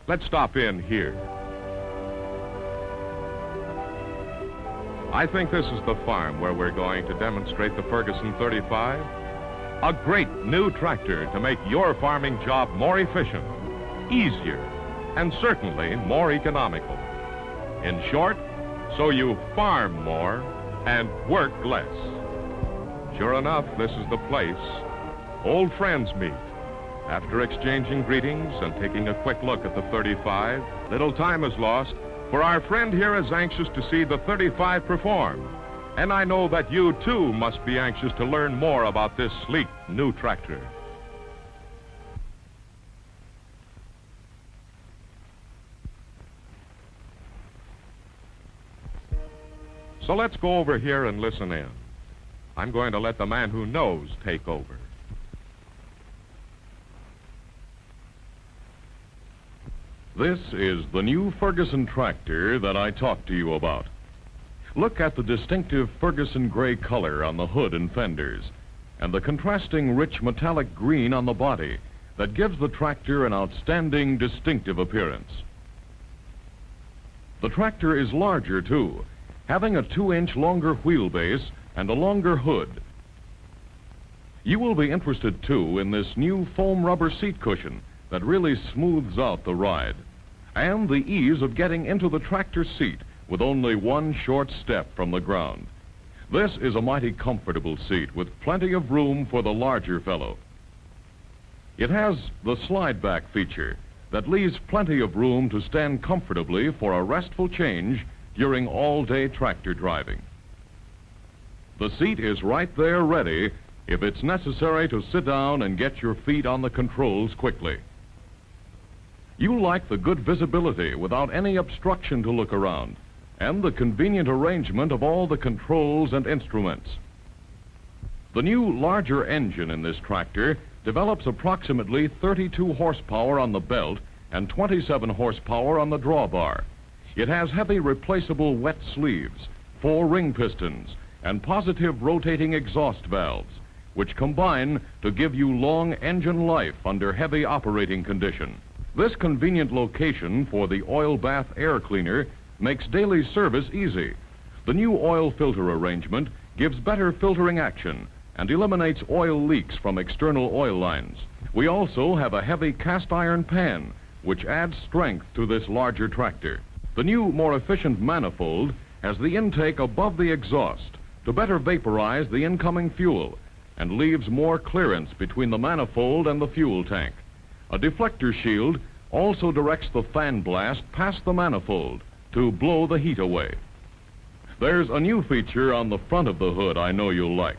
Let's stop in here. I think this is the farm where we're going to demonstrate the Ferguson 35. A great new tractor to make your farming job more efficient, easier, and certainly more economical. In short, so you farm more and work less. Sure enough, this is the place. Old friends meet. After exchanging greetings and taking a quick look at the 35, little time is lost, for our friend here is anxious to see the 35 perform. And I know that you, too, must be anxious to learn more about this sleek new tractor. So let's go over here and listen in. I'm going to let the man who knows take over. This is the new Ferguson tractor that I talked to you about. Look at the distinctive Ferguson gray color on the hood and fenders, and the contrasting rich metallic green on the body that gives the tractor an outstanding distinctive appearance. The tractor is larger too, having a 2-inch longer wheelbase and a longer hood. You will be interested too in this new foam rubber seat cushion that really smooths out the ride, and the ease of getting into the tractor seat with only one short step from the ground. This is a mighty comfortable seat with plenty of room for the larger fellow. It has the slide back feature that leaves plenty of room to stand comfortably for a restful change during all-day tractor driving. The seat is right there ready if it's necessary to sit down and get your feet on the controls quickly. You like the good visibility without any obstruction to look around, and the convenient arrangement of all the controls and instruments. The new larger engine in this tractor develops approximately 32 horsepower on the belt and 27 horsepower on the drawbar. It has heavy replaceable wet sleeves, 4 ring pistons, and positive rotating exhaust valves, which combine to give you long engine life under heavy operating condition. This convenient location for the oil bath air cleaner makes daily service easy. The new oil filter arrangement gives better filtering action and eliminates oil leaks from external oil lines. We also have a heavy cast iron pan, which adds strength to this larger tractor. The new, more efficient manifold has the intake above the exhaust to better vaporize the incoming fuel and leaves more clearance between the manifold and the fuel tank. A deflector shield also directs the fan blast past the manifold to blow the heat away. There's a new feature on the front of the hood I know you'll like.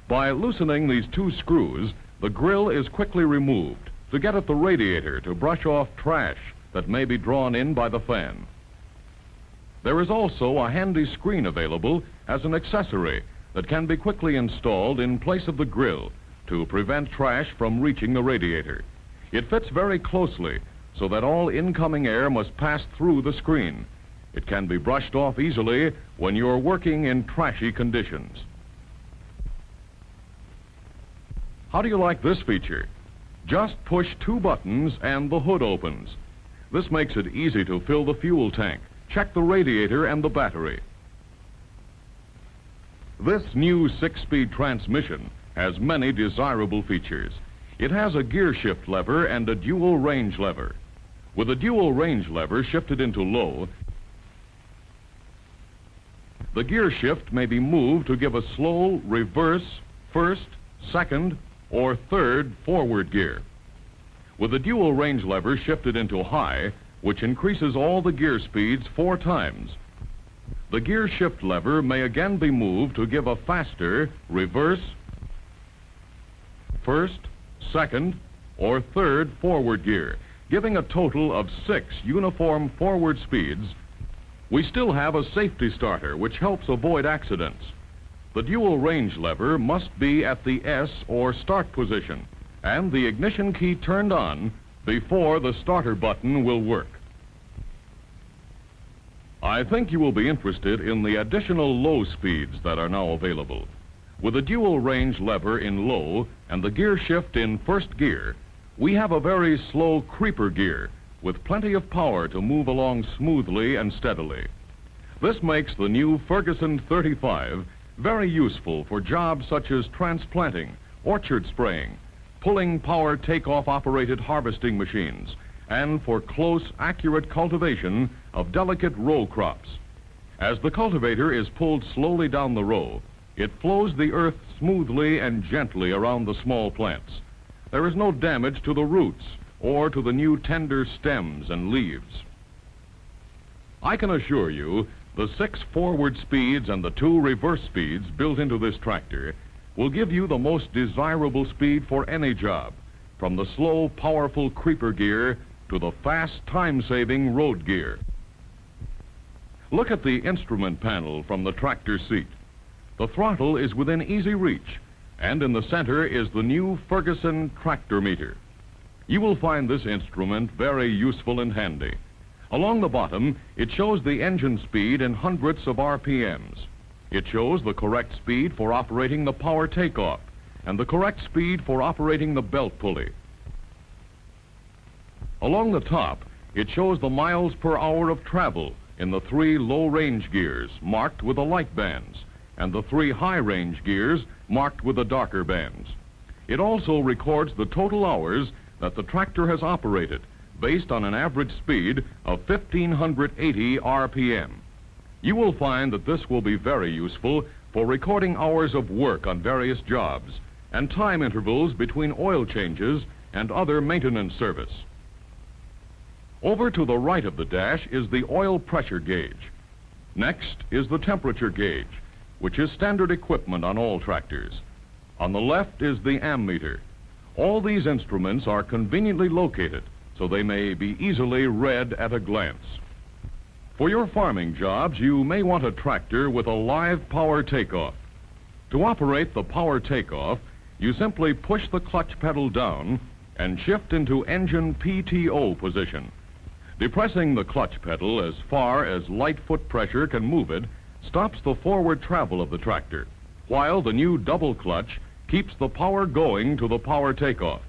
By loosening these 2 screws, the grill is quickly removed to get at the radiator to brush off trash that may be drawn in by the fan. There is also a handy screen available as an accessory that can be quickly installed in place of the grill to prevent trash from reaching the radiator. It fits very closely so that all incoming air must pass through the screen. It can be brushed off easily when you're working in trashy conditions. How do you like this feature? Just push 2 buttons and the hood opens. This makes it easy to fill the fuel tank, check the radiator and the battery. This new 6-speed transmission has many desirable features. It has a gear shift lever and a dual range lever. With a dual range lever shifted into low, the gear shift may be moved to give a slow reverse, first, second, or third forward gear. With the dual range lever shifted into high, which increases all the gear speeds 4 times, the gear shift lever may again be moved to give a faster reverse, first, second, or third forward gear, giving a total of 6 uniform forward speeds. We still have a safety starter which helps avoid accidents. The dual range lever must be at the S or start position and the ignition key turned on before the starter button will work. I think you will be interested in the additional low speeds that are now available. With a dual range lever in low and the gear shift in first gear, we have a very slow creeper gear with plenty of power to move along smoothly and steadily. This makes the new Ferguson 35 very useful for jobs such as transplanting, orchard spraying, pulling power takeoff operated harvesting machines, and for close, accurate cultivation of delicate row crops. As the cultivator is pulled slowly down the row, it flows the earth smoothly and gently around the small plants. There is no damage to the roots or to the new tender stems and leaves. I can assure you the 6 forward speeds and the 2 reverse speeds built into this tractor will give you the most desirable speed for any job, from the slow, powerful creeper gear to the fast, time-saving road gear. Look at the instrument panel from the tractor seat. The throttle is within easy reach, and in the center is the new Ferguson tractor meter. You will find this instrument very useful and handy. Along the bottom, it shows the engine speed in hundredths of RPMs. It shows the correct speed for operating the power takeoff and the correct speed for operating the belt pulley. Along the top, it shows the miles per hour of travel in the 3 low-range gears marked with the light bands and the 3 high-range gears marked with the darker bands. It also records the total hours that the tractor has operated based on an average speed of 1,580 RPM. You will find that this will be very useful for recording hours of work on various jobs and time intervals between oil changes and other maintenance service. Over to the right of the dash is the oil pressure gauge. Next is the temperature gauge, which is standard equipment on all tractors. On the left is the ammeter. All these instruments are conveniently located so they may be easily read at a glance. For your farming jobs, you may want a tractor with a live power takeoff. To operate the power takeoff, you simply push the clutch pedal down and shift into engine PTO position. Depressing the clutch pedal as far as light foot pressure can move it stops the forward travel of the tractor, while the new double clutch keeps the power going to the power takeoff.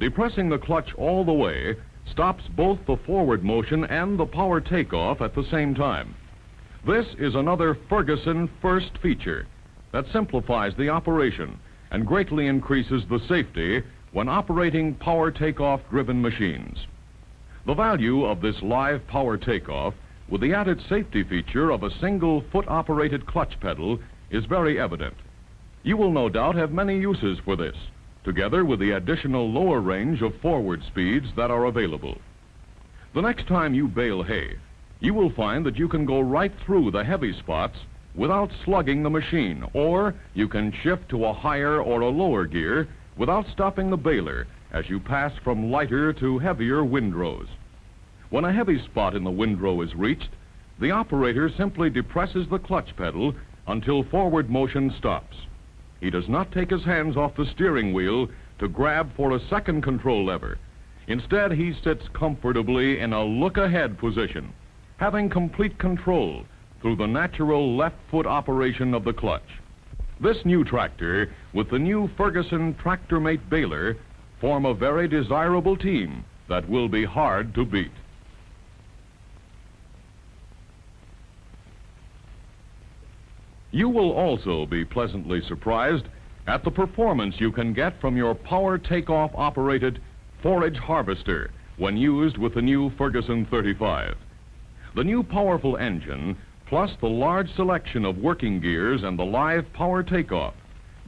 Depressing the clutch all the way stops both the forward motion and the power takeoff at the same time. This is another Ferguson first feature that simplifies the operation and greatly increases the safety when operating power takeoff driven machines. The value of this live power takeoff with the added safety feature of a single foot operated clutch pedal is very evident. You will no doubt have many uses for this, together with the additional lower range of forward speeds that are available. The next time you bale hay, you will find that you can go right through the heavy spots without slugging the machine, or you can shift to a higher or a lower gear without stopping the baler as you pass from lighter to heavier windrows. When a heavy spot in the windrow is reached, the operator simply depresses the clutch pedal until forward motion stops. He does not take his hands off the steering wheel to grab for a second control lever. Instead, he sits comfortably in a look-ahead position, having complete control through the natural left foot operation of the clutch. This new tractor with the new Ferguson TractorMate baler form a very desirable team that will be hard to beat. You will also be pleasantly surprised at the performance you can get from your power takeoff operated forage harvester when used with the new Ferguson 35. The new powerful engine plus the large selection of working gears and the live power takeoff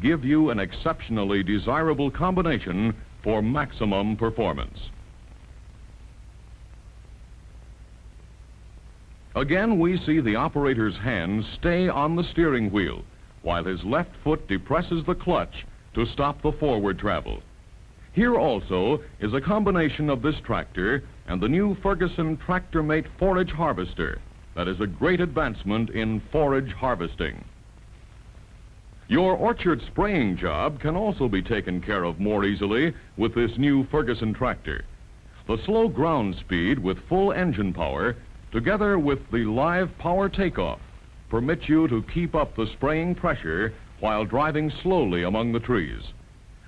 give you an exceptionally desirable combination for maximum performance. Again, we see the operator's hands stay on the steering wheel while his left foot depresses the clutch to stop the forward travel. Here also is a combination of this tractor and the new Ferguson TractorMate forage harvester that is a great advancement in forage harvesting. Your orchard spraying job can also be taken care of more easily with this new Ferguson tractor. The slow ground speed with full engine power together with the live power takeoff permit you to keep up the spraying pressure while driving slowly among the trees.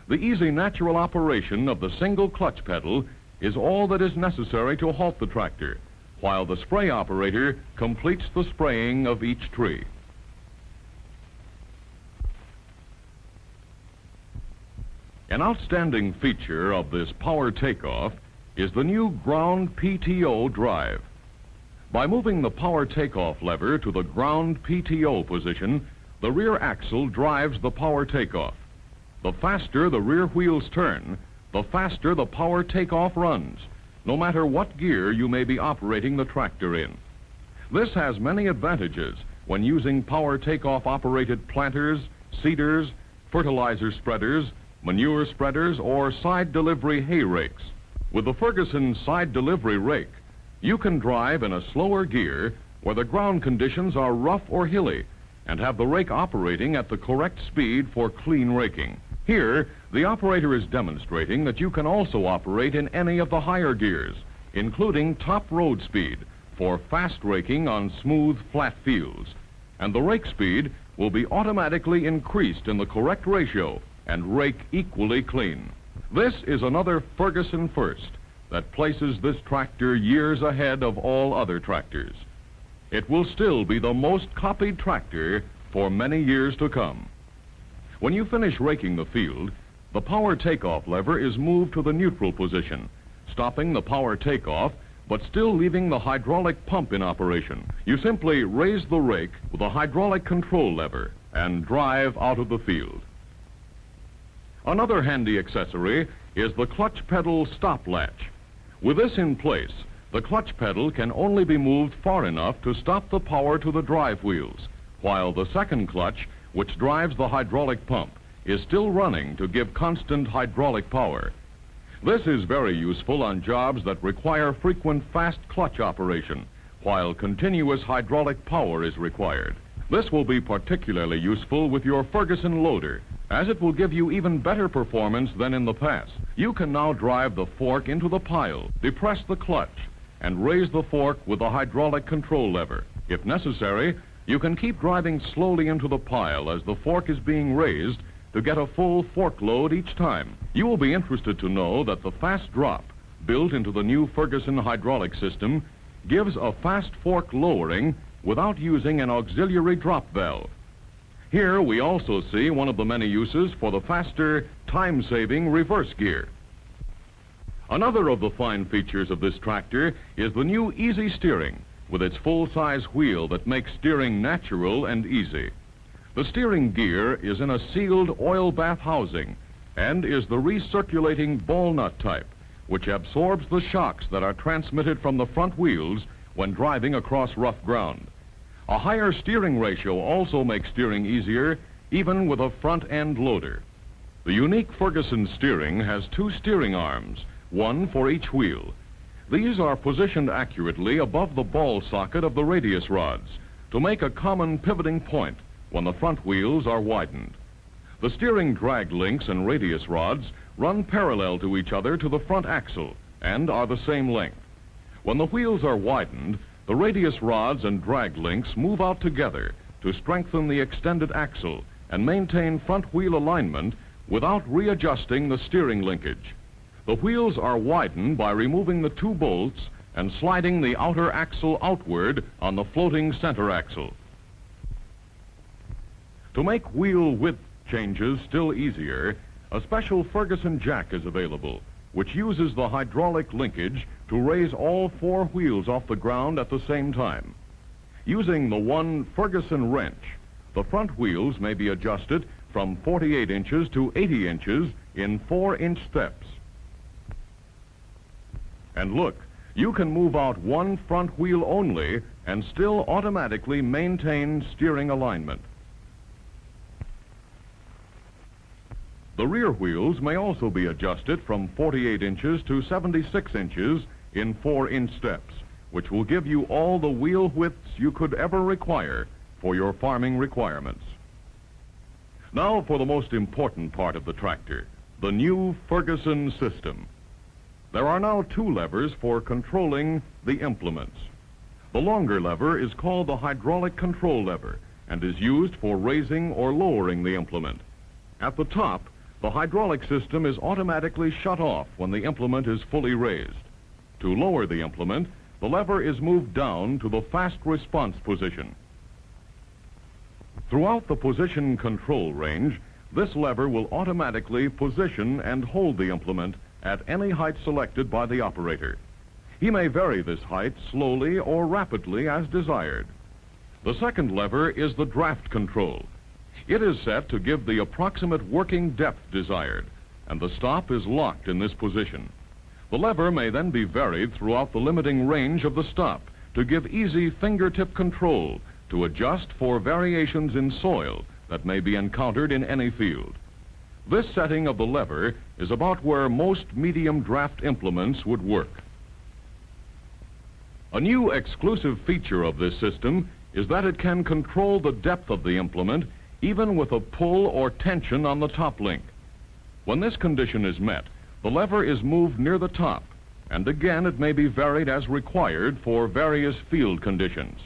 The easy natural operation of the single clutch pedal is all that is necessary to halt the tractor, while the spray operator completes the spraying of each tree. An outstanding feature of this power takeoff is the new ground PTO drive. By moving the power takeoff lever to the ground PTO position, the rear axle drives the power takeoff. The faster the rear wheels turn, the faster the power takeoff runs, no matter what gear you may be operating the tractor in. This has many advantages when using power takeoff operated planters, seeders, fertilizer spreaders, manure spreaders, or side delivery hay rakes. With the Ferguson side delivery rake, you can drive in a slower gear where the ground conditions are rough or hilly and have the rake operating at the correct speed for clean raking. Here, the operator is demonstrating that you can also operate in any of the higher gears, including top road speed for fast raking on smooth, flat fields. And the rake speed will be automatically increased in the correct ratio and rake equally clean. This is another Ferguson first that places this tractor years ahead of all other tractors. It will still be the most copied tractor for many years to come. When you finish raking the field, the power takeoff lever is moved to the neutral position, stopping the power takeoff but still leaving the hydraulic pump in operation. You simply raise the rake with a hydraulic control lever and drive out of the field. Another handy accessory is the clutch pedal stop latch. With this in place, the clutch pedal can only be moved far enough to stop the power to the drive wheels, while the second clutch, which drives the hydraulic pump, is still running to give constant hydraulic power. This is very useful on jobs that require frequent fast clutch operation, while continuous hydraulic power is required. This will be particularly useful with your Ferguson loader, as it will give you even better performance than in the past. You can now drive the fork into the pile, depress the clutch, and raise the fork with the hydraulic control lever. If necessary, you can keep driving slowly into the pile as the fork is being raised to get a full fork load each time. You will be interested to know that the fast drop built into the new Ferguson hydraulic system gives a fast fork lowering without using an auxiliary drop valve. Here we also see one of the many uses for the faster, time-saving reverse gear. Another of the fine features of this tractor is the new easy steering with its full-size wheel that makes steering natural and easy. The steering gear is in a sealed oil bath housing and is the recirculating ball nut type, which absorbs the shocks that are transmitted from the front wheels when driving across rough ground. A higher steering ratio also makes steering easier, even with a front-end loader. The unique Ferguson steering has two steering arms, one for each wheel. These are positioned accurately above the ball socket of the radius rods to make a common pivoting point when the front wheels are widened. The steering drag links and radius rods run parallel to each other to the front axle and are the same length. When the wheels are widened, the radius rods and drag links move out together to strengthen the extended axle and maintain front wheel alignment without readjusting the steering linkage. The wheels are widened by removing the two bolts and sliding the outer axle outward on the floating center axle. To make wheel width changes still easier, a special Ferguson jack is available, which uses the hydraulic linkage to raise all four wheels off the ground at the same time. Using the one Ferguson wrench, the front wheels may be adjusted from 48 inches to 80 inches in 4-inch steps. And look, you can move out one front wheel only and still automatically maintain steering alignment. The rear wheels may also be adjusted from 48 inches to 76 inches in 4-inch steps, which will give you all the wheel widths you could ever require for your farming requirements. Now for the most important part of the tractor, the new Ferguson system. There are now two levers for controlling the implements. The longer lever is called the hydraulic control lever and is used for raising or lowering the implement. At the top, The hydraulic system is automatically shut off when the implement is fully raised. To lower the implement, the lever is moved down to the fast response position. Throughout the position control range, this lever will automatically position and hold the implement at any height selected by the operator. He may vary this height slowly or rapidly as desired. The second lever is the draft control. It is set to give the approximate working depth desired, and the stop is locked in this position. The lever may then be varied throughout the limiting range of the stop to give easy fingertip control to adjust for variations in soil that may be encountered in any field. This setting of the lever is about where most medium draft implements would work. A new exclusive feature of this system is that it can control the depth of the implement even with a pull or tension on the top link. When this condition is met, the lever is moved near the top, and again it may be varied as required for various field conditions.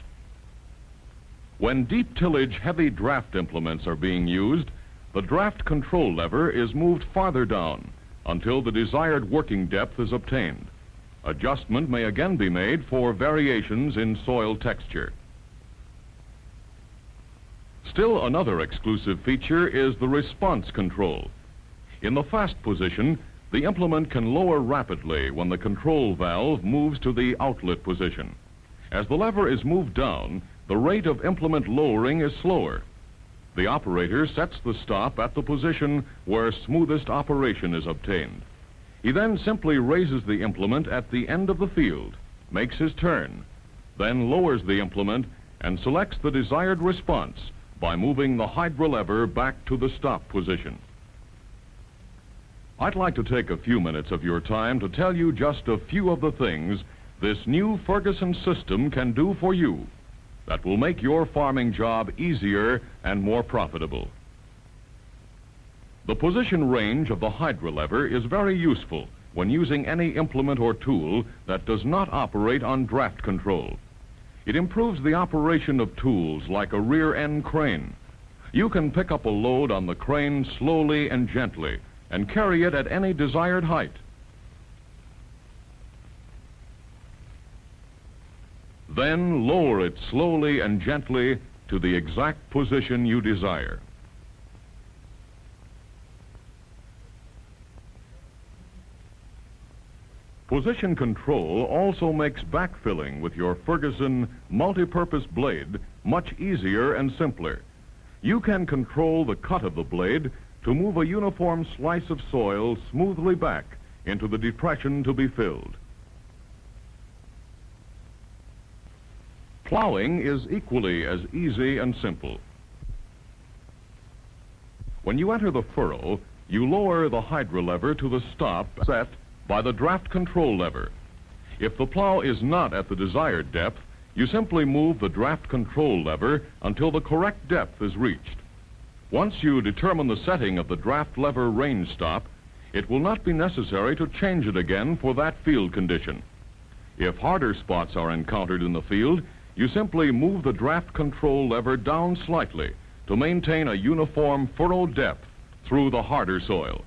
When deep tillage heavy draft implements are being used, the draft control lever is moved farther down until the desired working depth is obtained. Adjustment may again be made for variations in soil texture. Still another exclusive feature is the response control. In the fast position, the implement can lower rapidly when the control valve moves to the outlet position. As the lever is moved down, the rate of implement lowering is slower. The operator sets the stop at the position where smoothest operation is obtained. He then simply raises the implement at the end of the field, makes his turn, then lowers the implement and selects the desired response by moving the hydro lever back to the stop position. I'd like to take a few minutes of your time to tell you just a few of the things this new Ferguson system can do for you that will make your farming job easier and more profitable. The position range of the hydro lever is very useful when using any implement or tool that does not operate on draft control. It improves the operation of tools like a rear end crane. You can pick up a load on the crane slowly and gently and carry it at any desired height. Then lower it slowly and gently to the exact position you desire. Position control also makes backfilling with your Ferguson multi-purpose blade much easier and simpler. You can control the cut of the blade to move a uniform slice of soil smoothly back into the depression to be filled. Plowing is equally as easy and simple. When you enter the furrow, you lower the hydro lever to the stop set by the draft control lever. If the plow is not at the desired depth, you simply move the draft control lever until the correct depth is reached. Once you determine the setting of the draft lever range stop, it will not be necessary to change it again for that field condition. If harder spots are encountered in the field, you simply move the draft control lever down slightly to maintain a uniform furrow depth through the harder soil.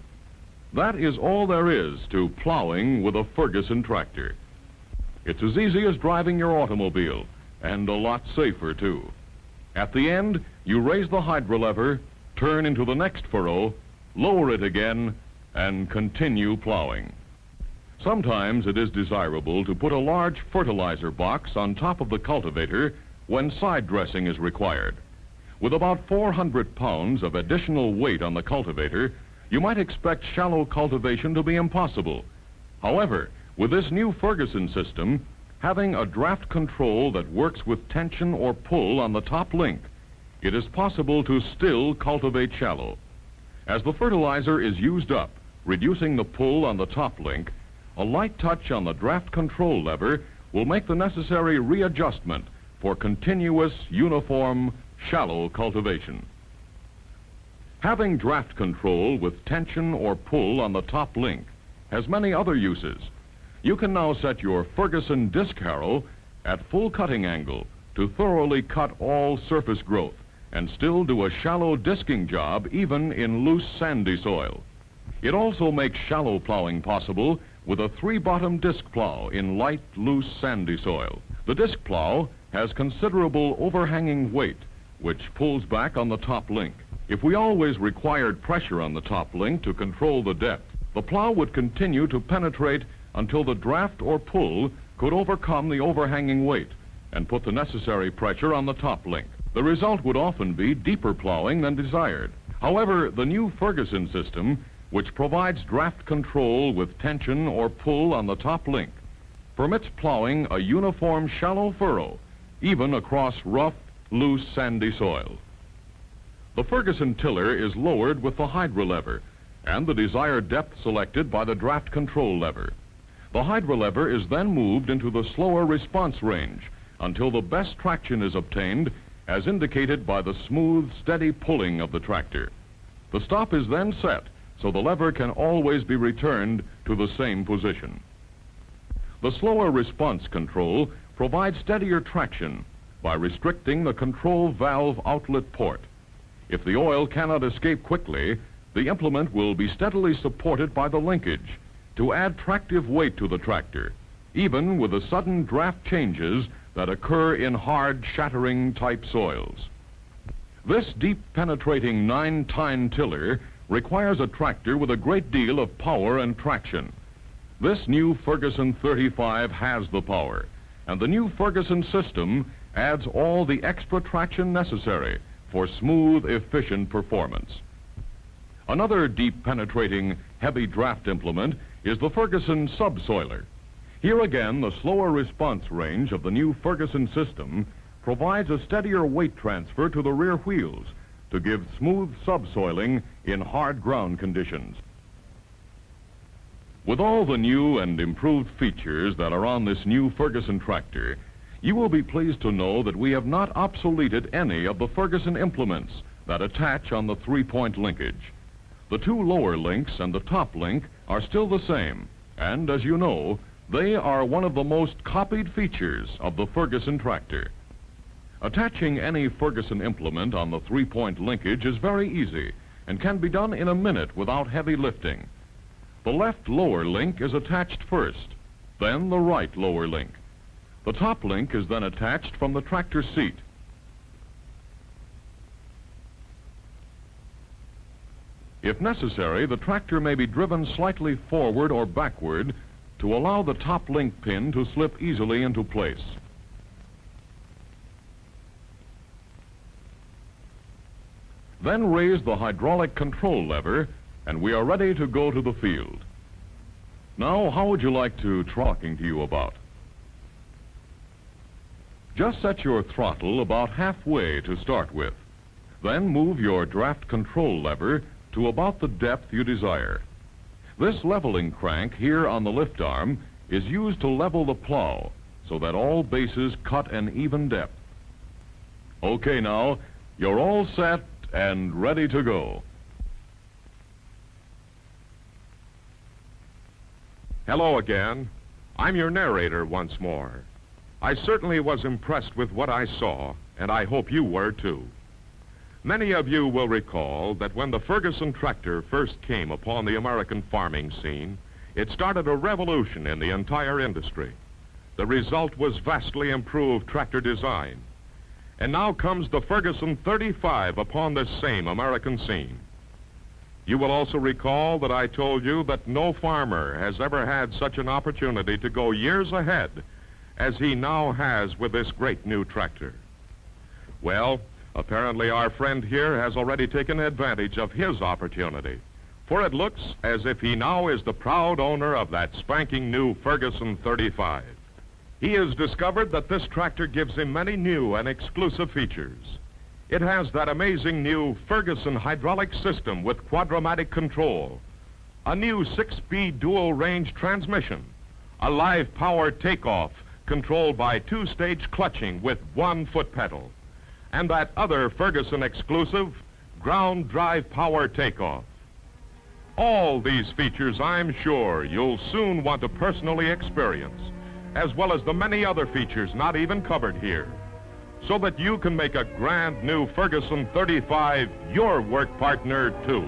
That is all there is to plowing with a Ferguson tractor. It's as easy as driving your automobile, and a lot safer too. At the end, you raise the hydro lever, turn into the next furrow, lower it again, and continue plowing. Sometimes it is desirable to put a large fertilizer box on top of the cultivator when side dressing is required. With about 400 pounds of additional weight on the cultivator, you might expect shallow cultivation to be impossible. However, with this new Ferguson system, having a draft control that works with tension or pull on the top link, it is possible to still cultivate shallow. As the fertilizer is used up, reducing the pull on the top link, a light touch on the draft control lever will make the necessary readjustment for continuous, uniform, shallow cultivation. Having draft control with tension or pull on the top link has many other uses. You can now set your Ferguson disc harrow at full cutting angle to thoroughly cut all surface growth and still do a shallow disking job even in loose sandy soil. It also makes shallow plowing possible with a 3-bottom disc plow in light, loose, sandy soil. The disc plow has considerable overhanging weight, which pulls back on the top link. If we always required pressure on the top link to control the depth, the plow would continue to penetrate until the draft or pull could overcome the overhanging weight and put the necessary pressure on the top link. The result would often be deeper plowing than desired. However, the new Ferguson system, which provides draft control with tension or pull on the top link, permits plowing a uniform shallow furrow, even across rough, loose, sandy soil. The Ferguson tiller is lowered with the hydro lever and the desired depth selected by the draft control lever. The hydro lever is then moved into the slower response range until the best traction is obtained, as indicated by the smooth, steady pulling of the tractor. The stop is then set so the lever can always be returned to the same position. The slower response control provides steadier traction by restricting the control valve outlet port. If the oil cannot escape quickly, the implement will be steadily supported by the linkage to add tractive weight to the tractor, even with the sudden draft changes that occur in hard, shattering type soils. This deep penetrating 9-tine tiller requires a tractor with a great deal of power and traction. This new Ferguson 35 has the power, and the new Ferguson system adds all the extra traction necessary for smooth, efficient performance. Another deep penetrating, heavy draft implement is the Ferguson subsoiler. Here again, the slower response range of the new Ferguson system provides a steadier weight transfer to the rear wheels to give smooth subsoiling in hard ground conditions. With all the new and improved features that are on this new Ferguson tractor, you will be pleased to know that we have not obsoleted any of the Ferguson implements that attach on the 3-point linkage. The 2 lower links and the top link are still the same, and as you know, they are one of the most copied features of the Ferguson tractor. Attaching any Ferguson implement on the 3-point linkage is very easy and can be done in a minute without heavy lifting. The left lower link is attached first, then the right lower link. The top link is then attached from the tractor seat. If necessary, the tractor may be driven slightly forward or backward to allow the top link pin to slip easily into place. Then raise the hydraulic control lever, and we are ready to go to the field. Now, how would you like to talking to you about? Just set your throttle about halfway to start with. Then move your draft control lever to about the depth you desire. This leveling crank here on the lift arm is used to level the plow so that all bases cut an even depth. Okay, now, you're all set and ready to go. Hello again. I'm your narrator once more. I certainly was impressed with what I saw, and I hope you were too. Many of you will recall that when the Ferguson tractor first came upon the American farming scene, it started a revolution in the entire industry. The result was vastly improved tractor design. And now comes the Ferguson 35 upon this same American scene. You will also recall that I told you that no farmer has ever had such an opportunity to go years ahead as he now has with this great new tractor. Well, apparently our friend here has already taken advantage of his opportunity, for it looks as if he now is the proud owner of that spanking new Ferguson 35. He has discovered that this tractor gives him many new and exclusive features. It has that amazing new Ferguson hydraulic system with quadramatic control, a new 6-speed dual-range transmission, a live power takeoff controlled by 2-stage clutching with 1 foot pedal, and that other Ferguson exclusive ground drive power takeoff. All these features, I'm sure, you'll soon want to personally experience, as well as the many other features not even covered here, so that you can make a grand new Ferguson 35 your work partner too.